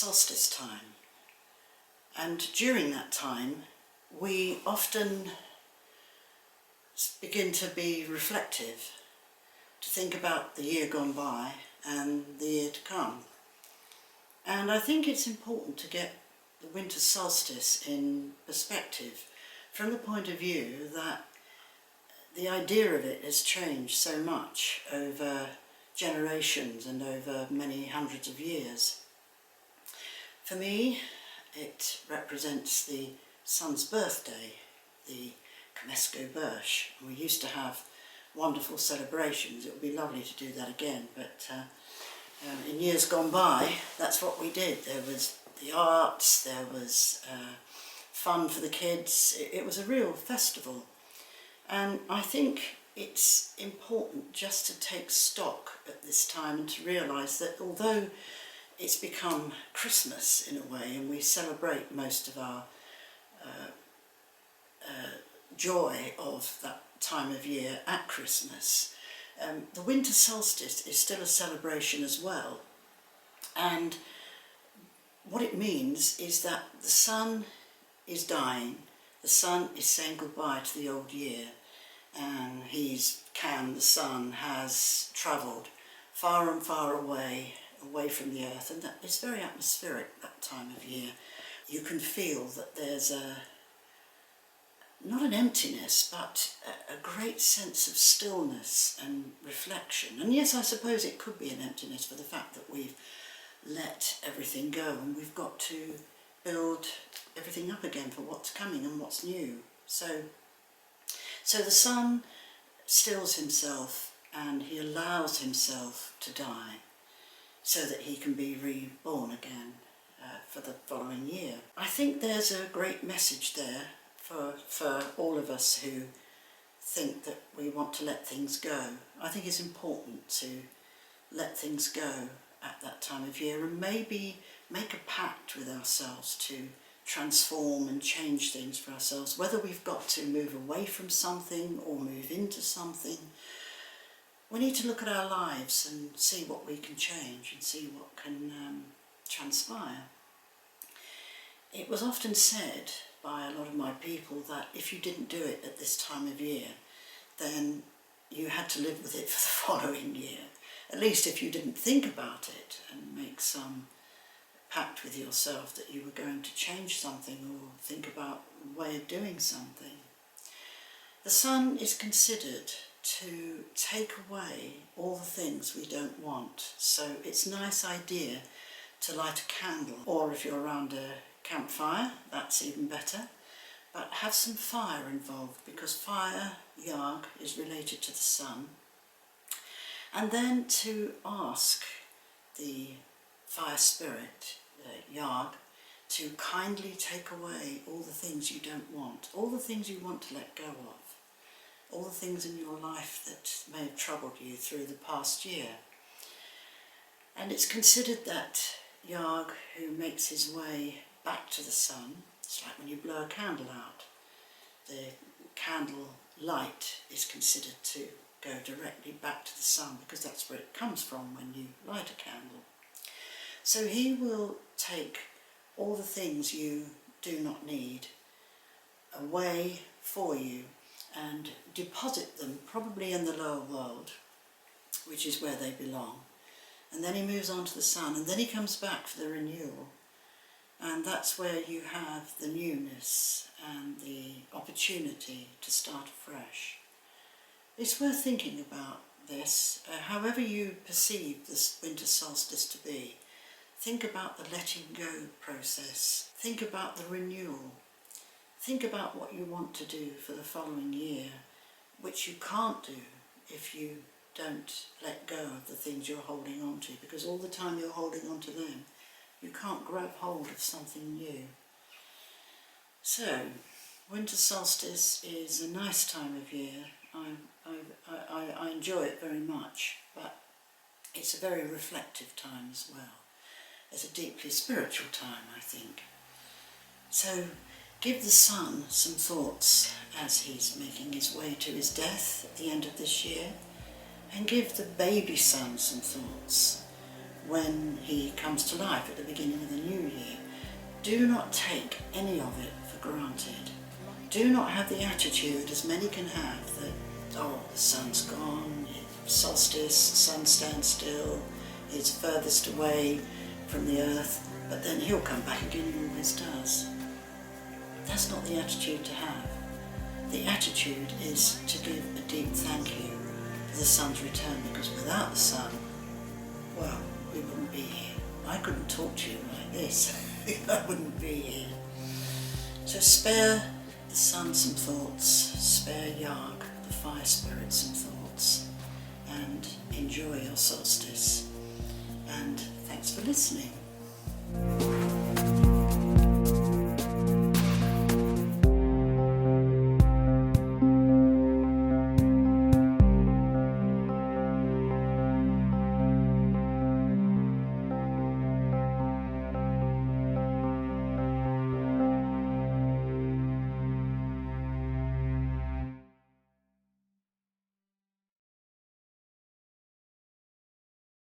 solstice time, and during that time we often begin to be reflective, to think about the year gone by and the year to come. And I think it's important to get the winter solstice in perspective from the point of view that the idea of it has changed so much over generations and over many hundreds of years. For me, it represents the sun's birthday, the Comesco Birch. We used to have wonderful celebrations. It would be lovely to do that again, but in years gone by, that's what we did. There was the arts, there was fun for the kids. It was a real festival. And I think it's important just to take stock at this time and to realise that although it's become Christmas in a way and we celebrate most of our joy of that time of year at Christmas, the winter solstice is still a celebration as well. And what it means is that the sun is dying, the sun is saying goodbye to the old year, and the sun has travelled far and far away from the earth, and that it's very atmospheric that time of year. You can feel that there's not an emptiness, but a great sense of stillness and reflection. And yes, I suppose it could be an emptiness for the fact that we've let everything go and we've got to build everything up again for what's coming and what's new. So the sun stills himself and he allows himself to die so that he can be reborn again for the following year. I think there's a great message there for all of us who think that we want to let things go. I think it's important to let things go at that time of year and maybe make a pact with ourselves to transform and change things for ourselves, whether we've got to move away from something or move into something. We need to look at our lives and see what we can change and see what can transpire. It was often said by a lot of my people that if you didn't do it at this time of year, then you had to live with it for the following year. At least if you didn't think about it and make some pact with yourself that you were going to change something or think about a way of doing something. The sun is considered to take away all the things we don't want. So it's a nice idea to light a candle, or if you're around a campfire, that's even better. But have some fire involved, because fire, Yag, is related to the sun. And then to ask the fire spirit, Yag, to kindly take away all the things you don't want, all the things you want to let go of, all the things in your life that may have troubled you through the past year. And it's considered that Yag, who makes his way back to the sun, it's like when you blow a candle out. The candle light is considered to go directly back to the sun because that's where it comes from when you light a candle. So he will take all the things you do not need away for you and deposit them probably in the lower world, which is where they belong. And then he moves on to the sun, and then he comes back for the renewal. And that's where you have the newness and the opportunity to start afresh. It's worth thinking about this, however you perceive this winter solstice to be. Think about the letting go process. Think about the renewal. Think about what you want to do for the following year, which you can't do if you don't let go of the things you're holding on to, because all the time you're holding on to them, you can't grab hold of something new. So, winter solstice is a nice time of year. I enjoy it very much, but it's a very reflective time as well. It's a deeply spiritual time, I think. So, give the sun some thoughts as he's making his way to his death at the end of this year, and give the baby sun some thoughts when he comes to life at the beginning of the new year. Do not take any of it for granted. Do not have the attitude, as many can have, that, oh, the sun's gone, it's solstice, the sun stands still, it's furthest away from the earth, but then he'll come back again, he always does. That's not the attitude to have. The attitude is to give a deep thank you for the sun's return, because without the sun, well, we wouldn't be here. I couldn't talk to you like this if I wouldn't be here. So spare the sun some thoughts, spare Yag, the fire spirit, some thoughts, and enjoy your solstice. And thanks for listening.